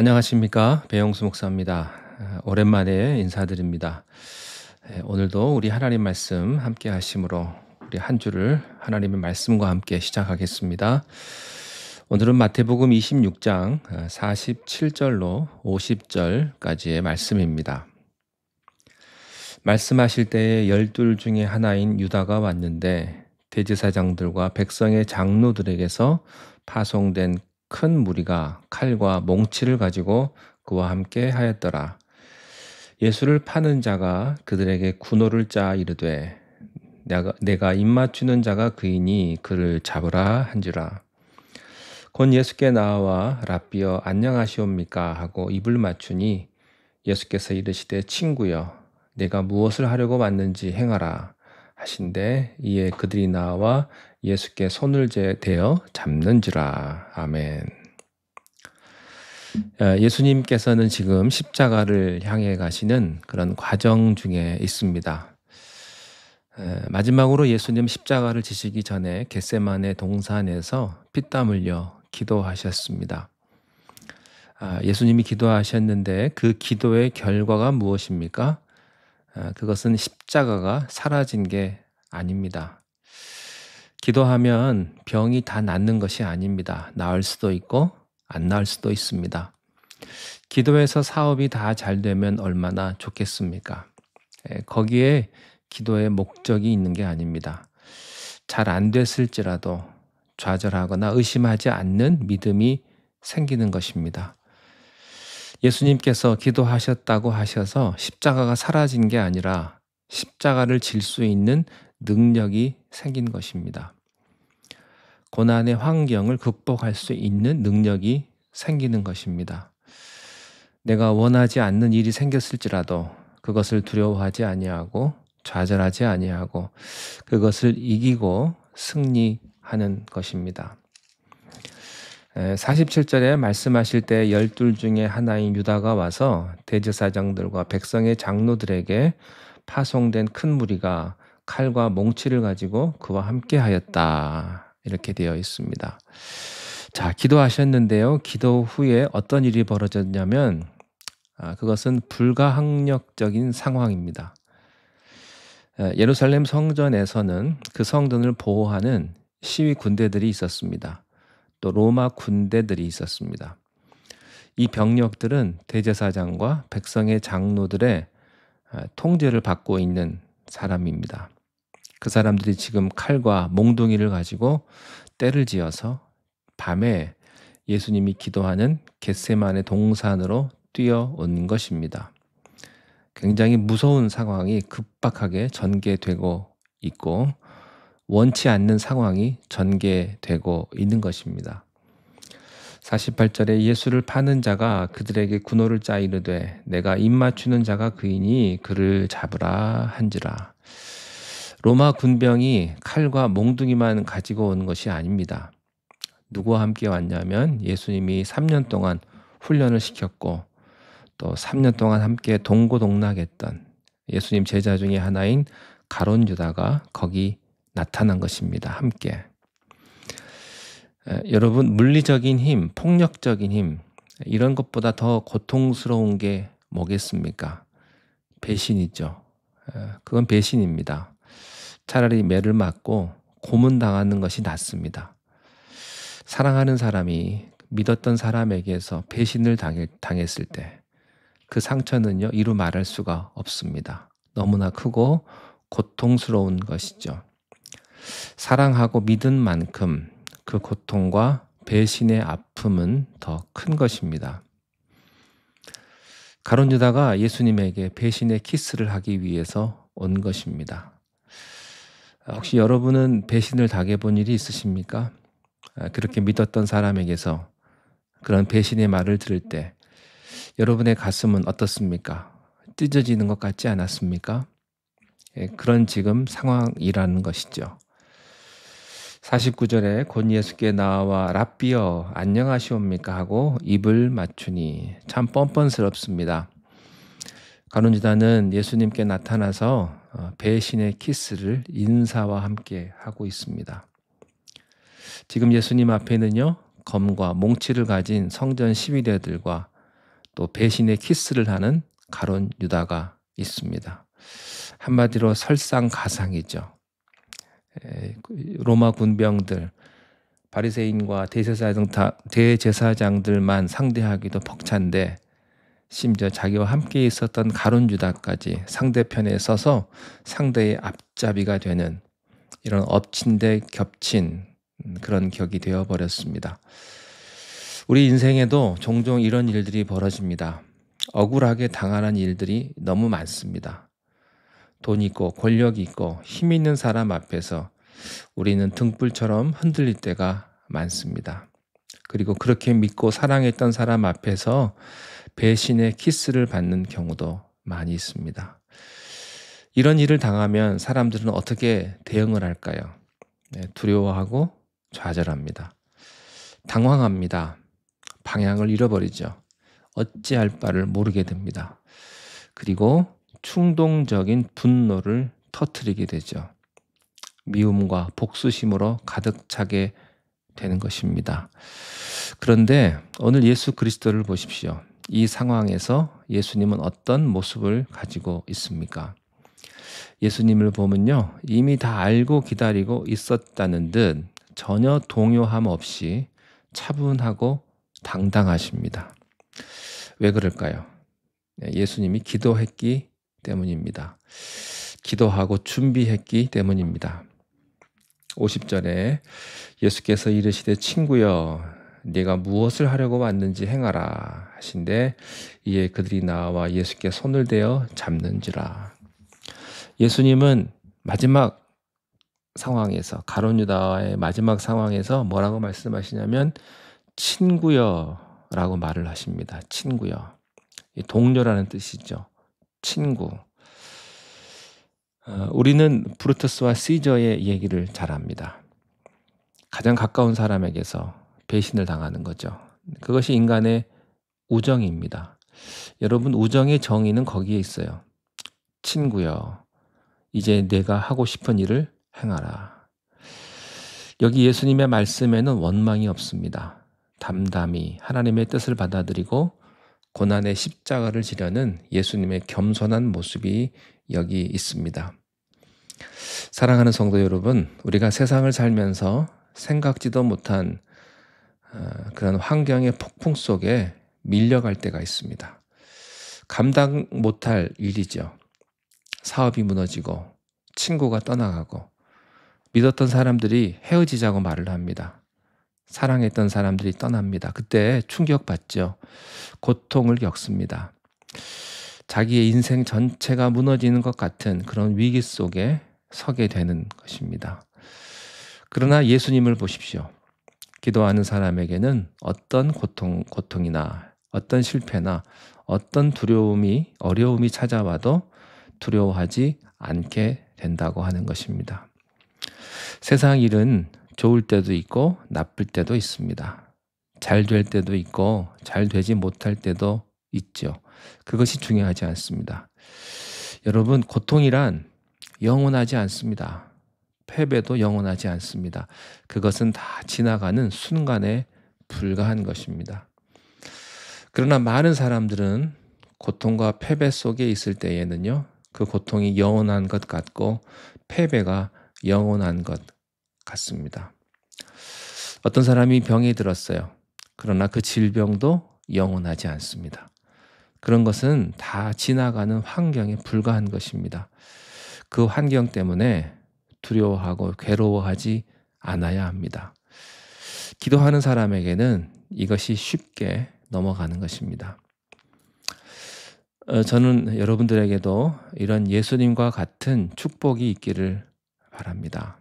안녕하십니까. 배영수 목사입니다. 오랜만에 인사드립니다. 오늘도 우리 하나님 말씀 함께 하심으로 우리 한 주를 하나님의 말씀과 함께 시작하겠습니다. 오늘은 마태복음 26장 47절로 50절까지의 말씀입니다. 말씀하실 때에 12 중에 하나인 유다가 왔는데 대제사장들과 백성의 장로들에게서 파송된 큰 무리가 칼과 몽치를 가지고 그와 함께 하였더라. 예수를 파는 자가 그들에게 군호를 짜 이르되 내가 입맞추는 자가 그이니 그를 잡으라 한지라. 곧 예수께 나와 랍비여 안녕하시옵니까 하고 입을 맞추니 예수께서 이르시되 친구여 내가 무엇을 하려고 왔는지 행하라 하신대 이에 그들이 나와 예수께 손을 대어 잡는지라. 아멘. 예수님께서는 지금 십자가를 향해 가시는 그런 과정 중에 있습니다. 마지막으로 예수님 십자가를 지시기 전에 겟세마네 동산에서 피땀 흘려 기도하셨습니다. 예수님이 기도하셨는데 그 기도의 결과가 무엇입니까? 그것은 십자가가 사라진 게 아닙니다. 기도하면 병이 다 낫는 것이 아닙니다. 나을 수도 있고 안 나을 수도 있습니다. 기도해서 사업이 다 잘 되면 얼마나 좋겠습니까? 거기에 기도의 목적이 있는 게 아닙니다. 잘 안 됐을지라도 좌절하거나 의심하지 않는 믿음이 생기는 것입니다. 예수님께서 기도하셨다고 하셔서 십자가가 사라진 게 아니라 십자가를 질 수 있는 능력이 생긴 것입니다. 고난의 환경을 극복할 수 있는 능력이 생기는 것입니다. 내가 원하지 않는 일이 생겼을지라도 그것을 두려워하지 아니하고 좌절하지 아니하고 그것을 이기고 승리하는 것입니다. 47절에 말씀하실 때 12 중에 하나인 유다가 와서 대제사장들과 백성의 장로들에게 파송된 큰 무리가 칼과 몽치를 가지고 그와 함께 하였다. 이렇게 되어 있습니다. 자, 기도하셨는데요. 기도 후에 어떤 일이 벌어졌냐면 그것은 불가항력적인 상황입니다. 예루살렘 성전에서는 그 성전을 보호하는 시위 군대들이 있었습니다. 또 로마 군대들이 있었습니다. 이 병력들은 대제사장과 백성의 장로들의 통제를 받고 있는 사람입니다. 그 사람들이 지금 칼과 몽둥이를 가지고 떼를 지어서 밤에 예수님이 기도하는 겟세마네 동산으로 뛰어온 것입니다. 굉장히 무서운 상황이 급박하게 전개되고 있고 원치 않는 상황이 전개되고 있는 것입니다. 48절에 예수를 파는 자가 그들에게 군호를 짜 이르되 내가 입맞추는 자가 그이니 그를 잡으라 한지라. 로마 군병이 칼과 몽둥이만 가지고 온 것이 아닙니다. 누구와 함께 왔냐면 예수님이 3년 동안 훈련을 시켰고 또 3년 동안 함께 동고동락했던 예수님 제자 중에 하나인 가룟 유다가 거기 나타난 것입니다. 함께. 여러분, 물리적인 힘, 폭력적인 힘, 이런 것보다 더 고통스러운 게 뭐겠습니까? 배신이죠. 그건 배신입니다. 차라리 매를 맞고 고문당하는 것이 낫습니다. 사랑하는 사람이 믿었던 사람에게서 배신을 당했을 때 그 상처는요, 이루 말할 수가 없습니다. 너무나 크고 고통스러운 것이죠. 사랑하고 믿은 만큼 그 고통과 배신의 아픔은 더 큰 것입니다. 가룟 유다가 예수님에게 배신의 키스를 하기 위해서 온 것입니다. 혹시 여러분은 배신을 당해본 일이 있으십니까? 그렇게 믿었던 사람에게서 그런 배신의 말을 들을 때 여러분의 가슴은 어떻습니까? 찢어지는 것 같지 않았습니까? 그런 지금 상황이라는 것이죠. 49절에 곧 예수께 나와 랍비여 안녕하시옵니까 하고 입을 맞추니 참 뻔뻔스럽습니다. 가룟 유다는 예수님께 나타나서 배신의 키스를 인사와 함께 하고 있습니다. 지금 예수님 앞에는요, 검과 몽치를 가진 성전 시위대들과 또 배신의 키스를 하는 가룟 유다가 있습니다. 한마디로 설상가상이죠. 로마 군병들, 바리새인과 대제사장들만 상대하기도 벅찬데 심지어 자기와 함께 있었던 가룟 유다까지 상대편에 서서 상대의 앞잡이가 되는 이런 엎친 데 겹친 그런 격이 되어버렸습니다. 우리 인생에도 종종 이런 일들이 벌어집니다. 억울하게 당하는 일들이 너무 많습니다. 돈 있고 권력 있고 힘 있는 사람 앞에서 우리는 등불처럼 흔들릴 때가 많습니다. 그리고 그렇게 믿고 사랑했던 사람 앞에서 배신의 키스를 받는 경우도 많이 있습니다. 이런 일을 당하면 사람들은 어떻게 대응을 할까요? 두려워하고 좌절합니다. 당황합니다. 방향을 잃어버리죠. 어찌할 바를 모르게 됩니다. 그리고 충동적인 분노를 터뜨리게 되죠. 미움과 복수심으로 가득 차게 되는 것입니다. 그런데 오늘 예수 그리스도를 보십시오. 이 상황에서 예수님은 어떤 모습을 가지고 있습니까? 예수님을 보면요, 이미 다 알고 기다리고 있었다는 듯 전혀 동요함 없이 차분하고 당당하십니다. 왜 그럴까요? 예수님이 기도했기 때문입니다. 기도하고 준비했기 때문입니다. 50절에 예수께서 이르시되 친구여 네가 무엇을 하려고 왔는지 행하라 하신대 이에 그들이 나와 예수께 손을 대어 잡는지라. 예수님은 마지막 상황에서 가룟 유다와의 마지막 상황에서 뭐라고 말씀하시냐면 친구여 라고 말을 하십니다. 친구여. 동료라는 뜻이죠. 친구. 우리는 브루투스와 시저의 얘기를 잘 압니다. 가장 가까운 사람에게서 배신을 당하는 거죠. 그것이 인간의 우정입니다. 여러분, 우정의 정의는 거기에 있어요. 친구여, 이제 내가 하고 싶은 일을 행하라. 여기 예수님의 말씀에는 원망이 없습니다. 담담히 하나님의 뜻을 받아들이고 고난의 십자가를 지려는 예수님의 겸손한 모습이 여기 있습니다. 사랑하는 성도 여러분, 우리가 세상을 살면서 생각지도 못한 그런 환경의 폭풍 속에 밀려갈 때가 있습니다. 감당 못할 일이죠. 사업이 무너지고 친구가 떠나가고 믿었던 사람들이 헤어지자고 말을 합니다. 사랑했던 사람들이 떠납니다. 그때 충격받죠. 고통을 겪습니다. 자기의 인생 전체가 무너지는 것 같은 그런 위기 속에 서게 되는 것입니다. 그러나 예수님을 보십시오. 기도하는 사람에게는 어떤 고통이나 어떤 실패나 어떤 어려움이 찾아와도 두려워하지 않게 된다고 하는 것입니다. 세상 일은 좋을 때도 있고 나쁠 때도 있습니다. 잘 될 때도 있고 잘 되지 못할 때도 있죠. 그것이 중요하지 않습니다. 여러분, 고통이란 영원하지 않습니다. 패배도 영원하지 않습니다. 그것은 다 지나가는 순간에 불과한 것입니다. 그러나 많은 사람들은 고통과 패배 속에 있을 때에는요, 그 고통이 영원한 것 같고 패배가 영원한 것 같습니다. 어떤 사람이 병이 들었어요. 그러나 그 질병도 영원하지 않습니다. 그런 것은 다 지나가는 환경에 불과한 것입니다. 그 환경 때문에 두려워하고 괴로워하지 않아야 합니다. 기도하는 사람에게는 이것이 쉽게 넘어가는 것입니다. 저는 여러분들에게도 이런 예수님과 같은 축복이 있기를 바랍니다.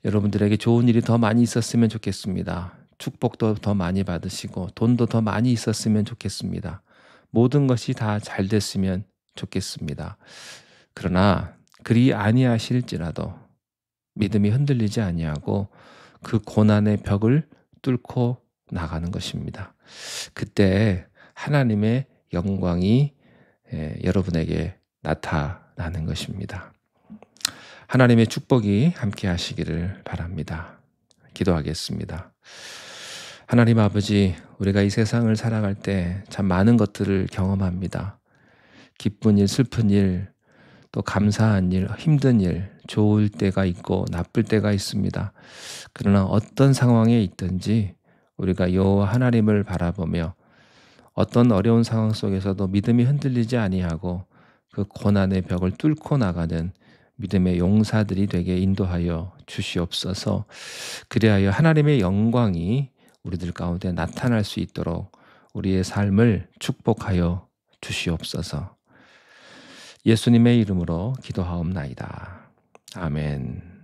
여러분들에게 좋은 일이 더 많이 있었으면 좋겠습니다. 축복도 더 많이 받으시고 돈도 더 많이 있었으면 좋겠습니다. 모든 것이 다 잘 됐으면 좋겠습니다. 그러나 그리 아니하실지라도 믿음이 흔들리지 아니하고 그 고난의 벽을 뚫고 나가는 것입니다. 그때 하나님의 영광이 여러분에게 나타나는 것입니다. 하나님의 축복이 함께 하시기를 바랍니다. 기도하겠습니다. 하나님 아버지, 우리가 이 세상을 살아갈 때 참 많은 것들을 경험합니다. 기쁜 일, 슬픈 일, 또 감사한 일, 힘든 일, 좋을 때가 있고 나쁠 때가 있습니다. 그러나 어떤 상황에 있든지 우리가 여호와 하나님을 바라보며 어떤 어려운 상황 속에서도 믿음이 흔들리지 아니하고 그 고난의 벽을 뚫고 나가는 믿음의 용사들이 되게 인도하여 주시옵소서. 그리하여 하나님의 영광이 우리들 가운데 나타날 수 있도록 우리의 삶을 축복하여 주시옵소서. 예수님의 이름으로 기도하옵나이다. 아멘.